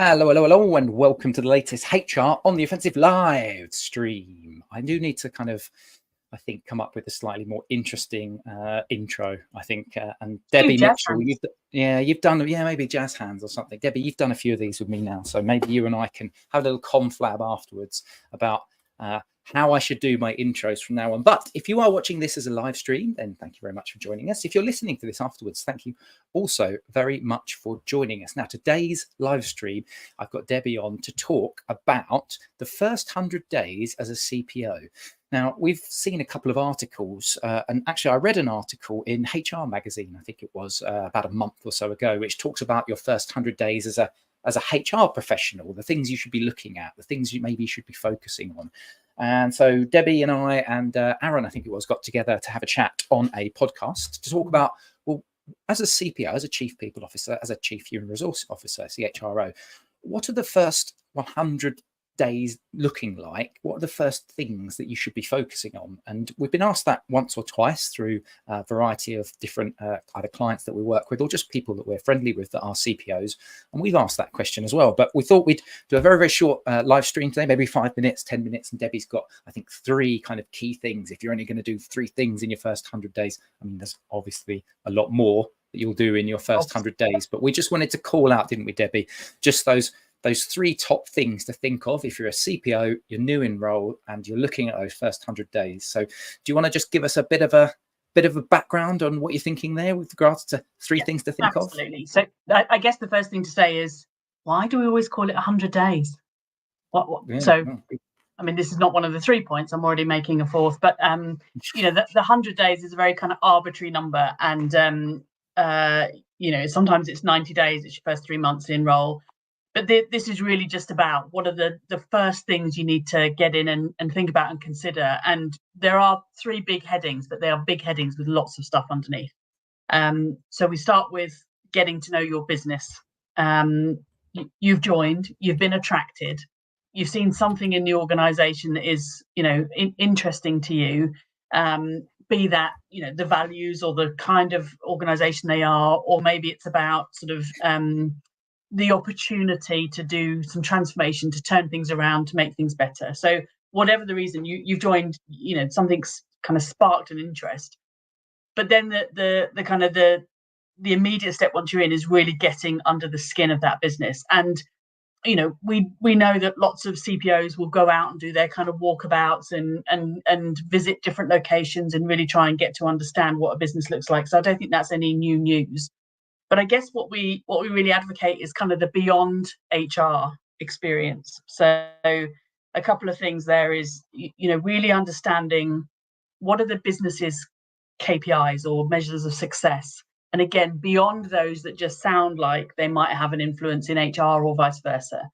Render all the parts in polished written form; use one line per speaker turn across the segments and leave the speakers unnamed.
Hello, and welcome to the latest HR on the Offensive live stream. I do need to come up with a slightly more interesting intro, I think. And Debbie Mitchell, you've done, maybe jazz hands or something. Debbie, you've done a few of these with me now, so maybe you and I can have a little conflab afterwards about how I should do my intros from now on. But if you are watching this as a live stream, then thank you very much for joining us. If you're listening to this afterwards, thank you also very much for joining us. Now, today's live stream, I've got Debbie on to talk about the first 100 days as a CPO. Now, we've seen a couple of articles, and actually I read an article in HR magazine, I think it was about a month or so ago, which talks about your first 100 days as a HR professional, the things you should be looking at, the things you maybe should be focusing on. And so Debbie and I and Aaron, I think it was, got together to have a chat on a podcast to talk about, well, as a CPO, as a Chief People Officer, as a Chief Human Resource Officer, CHRO, what are the first 100 days looking like? What are the first things that you should be focusing on? And we've been asked that once or twice through a variety of different either clients that we work with or just people that we're friendly with that are CPOs. And we've asked that question as well. But we thought we'd do a very, very short live stream today, maybe 5 minutes, 10 minutes. And Debbie's got, I think, 3 kind of key things. If you're only going to do 3 things in your first 100 days, I mean, there's obviously a lot more that you'll do in your first 100 days. But we just wanted to call out, didn't we, Debbie, just those 3 top things to think of if you're a CPO, you're new in role, and you're looking at those first 100 days. So do you want to just give us a bit of a background on what you're thinking there with regards to 3 things to think of?
Absolutely. So I guess the first thing to say is, why do we always call it 100 days? I mean, this is not one of the 3 points. I'm already making a 4th, but the 100 days is a very kind of arbitrary number, and sometimes it's 90 days. It's your first 3 months in role. But this is really just about what are the first things you need to get in and think about and consider. And there are 3 big headings, but they are big headings with lots of stuff underneath. So we start with getting to know your business. You've joined, you've been attracted, you've seen something in the organization that is, interesting to you, be that, the values or the kind of organization they are, or maybe it's about sort of the opportunity to do some transformation, to turn things around, to make things better. So whatever the reason you've joined, something's kind of sparked an interest. But then the kind of the immediate step once you're in is really getting under the skin of that business. And we know that lots of CPOs will go out and do their kind of walkabouts and visit different locations and really try and get to understand what a business looks like. So I don't think that's any new news. But I guess what we really advocate is kind of the beyond HR experience. So a couple of things there is, really understanding what are the business's KPIs or measures of success. And again, beyond those that just sound like they might have an influence in HR or vice versa.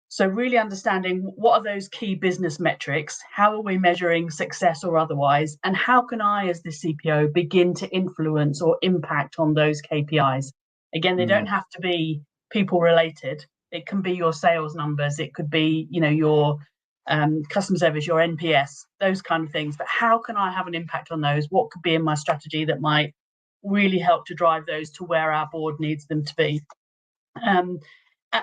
So really understanding what are those key business metrics, how are we measuring success or otherwise, and how can I as the CPO begin to influence or impact on those KPIs? Again, they don't have to be people related. It can be your sales numbers, it could be your customer service, your NPS, those kind of things. But how can I have an impact on those? What could be in my strategy that might really help to drive those to where our board needs them to be?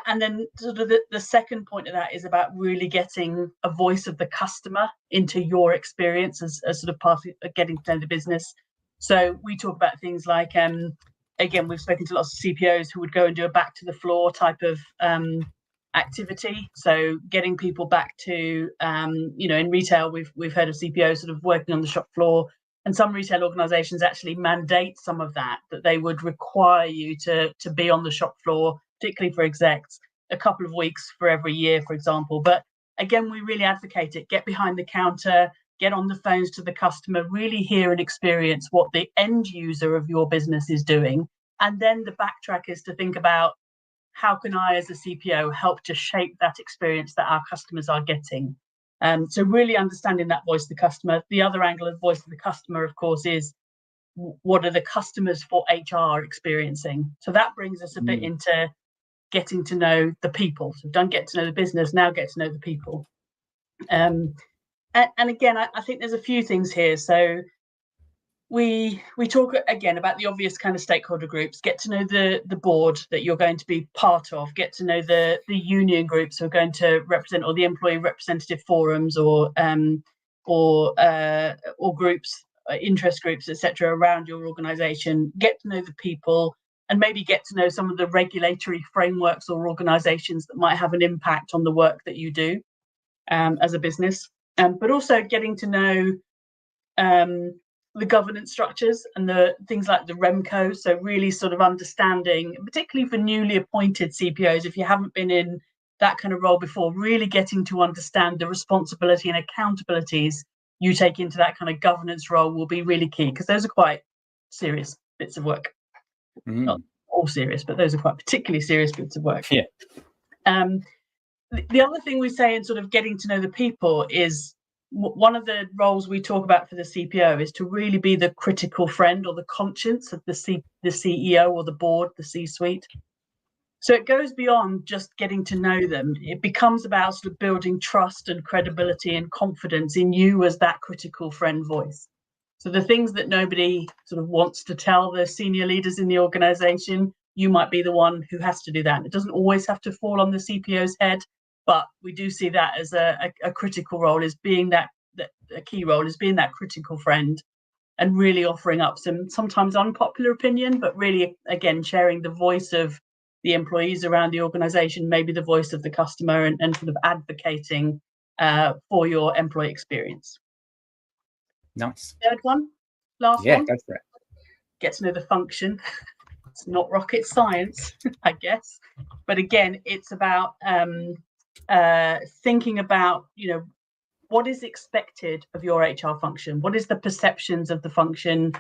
And then sort of the second point of that is about really getting a voice of the customer into your experience as sort of part of getting to know the business. So we talk about things like, again, we've spoken to lots of CPOs who would go and do a back to the floor type of activity. So getting people back to, in retail, we've heard of CPOs sort of working on the shop floor. And some retail organisations actually mandate some of that they would require you to be on the shop floor, particularly for execs, a couple of weeks for every year, for example. But again, we really advocate it. Get behind the counter, get on the phones to the customer, really hear and experience what the end user of your business is doing. And then the backtrack is to think about how can I as a CPO help to shape that experience that our customers are getting. So really understanding that voice of the customer. The other angle of voice of the customer, of course, is what are the customers for HR experiencing? So that brings us a bit into getting to know the people. So we've done get to know the business, now get to know the people. And again, I think there's a few things here. So we talk again about the obvious kind of stakeholder groups. Get to know the board that you're going to be part of. Get to know the union groups who are going to represent, or the employee representative forums, or groups, interest groups, etc., around your organisation. Get to know the people, and maybe get to know some of the regulatory frameworks or organisations that might have an impact on the work that you do as a business. But also getting to know the governance structures and the things like the REMCO. So really sort of understanding, particularly for newly appointed CPOs, if you haven't been in that kind of role before, really getting to understand the responsibility and accountabilities you take into that kind of governance role will be really key, because those are quite serious bits of work. Not all serious, but those are quite particularly serious bits of work.
Yeah.
The other thing we say in sort of getting to know the people is, one of the roles we talk about for the CPO is to really be the critical friend or the conscience of the CEO or the board, the C-suite. So it goes beyond just getting to know them. It becomes about sort of building trust and credibility and confidence in you as that critical friend voice. So the things that nobody sort of wants to tell the senior leaders in the organization, you might be the one who has to do that. And it doesn't always have to fall on the CPO's head, but we do see that as a critical role, is being a key role, is being that critical friend and really offering up some sometimes unpopular opinion, but really, again, sharing the voice of the employees around the organization, maybe the voice of the customer, and sort of advocating for your employee experience.
Nice.
Third one, last
one.
Go for it. Get to know the function. It's not rocket science, I guess, but again, it's about thinking about, what is expected of your HR function? What is the perceptions of the function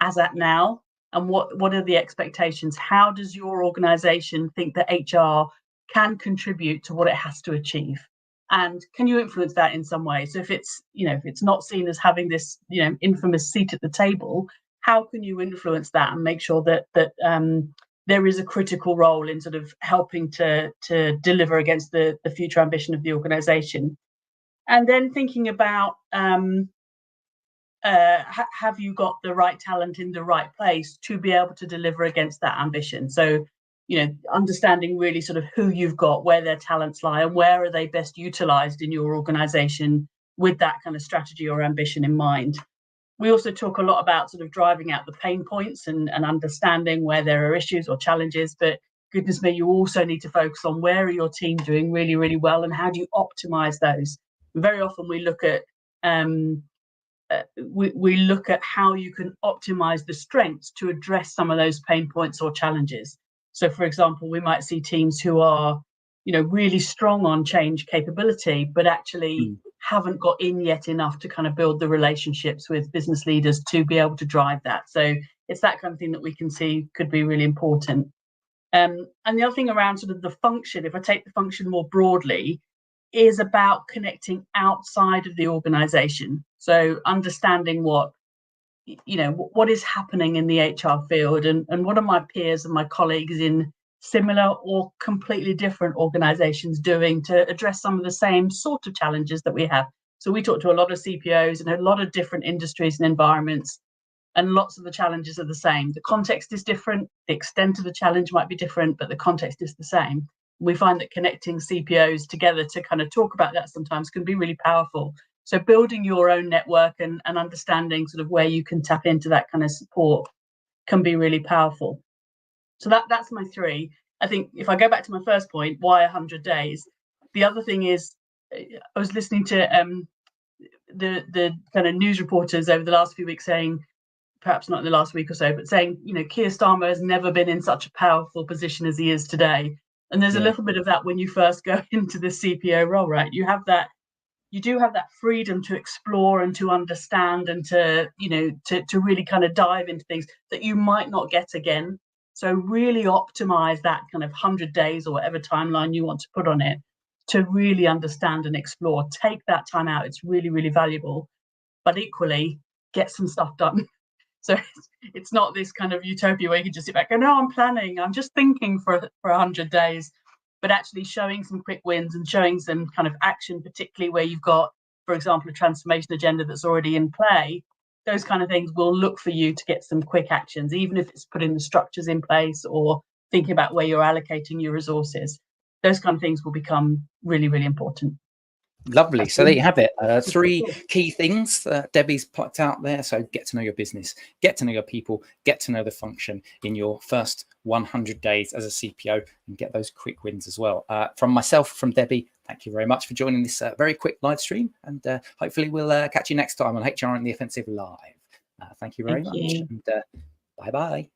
as at now? And what are the expectations? How does your organization think that HR can contribute to what it has to achieve? And can you influence that in some way? So if it's not seen as having this, infamous seat at the table, how can you influence that and make sure that there is a critical role in sort of helping to deliver against the future ambition of the organization? And then thinking about, have you got the right talent in the right place to be able to deliver against that ambition? So, understanding really sort of who you've got, where their talents lie, and where are they best utilized in your organization with that kind of strategy or ambition in mind. We also talk a lot about sort of driving out the pain points and understanding where there are issues or challenges, but goodness me, you also need to focus on where are your team doing really, really well, and how do you optimize those? Very often we look at we look at how you can optimize the strengths to address some of those pain points or challenges. So, for example, we might see teams who are, really strong on change capability, but actually haven't got in yet enough to kind of build the relationships with business leaders to be able to drive that. So it's that kind of thing that we can see could be really important. And the other thing around sort of the function, if I take the function more broadly, is about connecting outside of the organization. So understanding what is happening in the HR field, and what are my peers and my colleagues in similar or completely different organizations doing to address some of the same sort of challenges that we have. So we talk to a lot of CPOs in a lot of different industries and environments, and lots of the challenges are the same. The context is different, the extent of the challenge might be different, but the context is the same. We find that connecting CPOs together to kind of talk about that sometimes can be really powerful. So building your own network and understanding sort of where you can tap into that kind of support can be really powerful. So that's my three. I think if I go back to my first point, why 100 days? The other thing is, I was listening to the kind of news reporters over the last few weeks saying, perhaps not in the last week or so, but saying, Keir Starmer has never been in such a powerful position as he is today. And there's a little bit of that when you first go into the CPO role, right? You do have that freedom to explore and to understand and to really kind of dive into things that you might not get again. So really optimize that kind of 100 days or whatever timeline you want to put on it to really understand and explore. Take that time out. It's really, really valuable, but equally get some stuff done. So it's not this kind of utopia where you can just sit back and go, no, I'm planning, I'm just thinking for 100 days, but actually showing some quick wins and showing some kind of action, particularly where you've got, for example, a transformation agenda that's already in play, those kind of things will look for you to get some quick actions, even if it's putting the structures in place or thinking about where you're allocating your resources. Those kind of things will become really, really important.
Lovely. So there you have it. 3 key things that Debbie's put out there. So get to know your business, get to know your people, get to know the function in your first 100 days as a CPO, and get those quick wins as well. From myself, from Debbie, thank you very much for joining this very quick live stream. And hopefully we'll catch you next time on HR on the Offensive Live. Thank you very much. And bye-bye.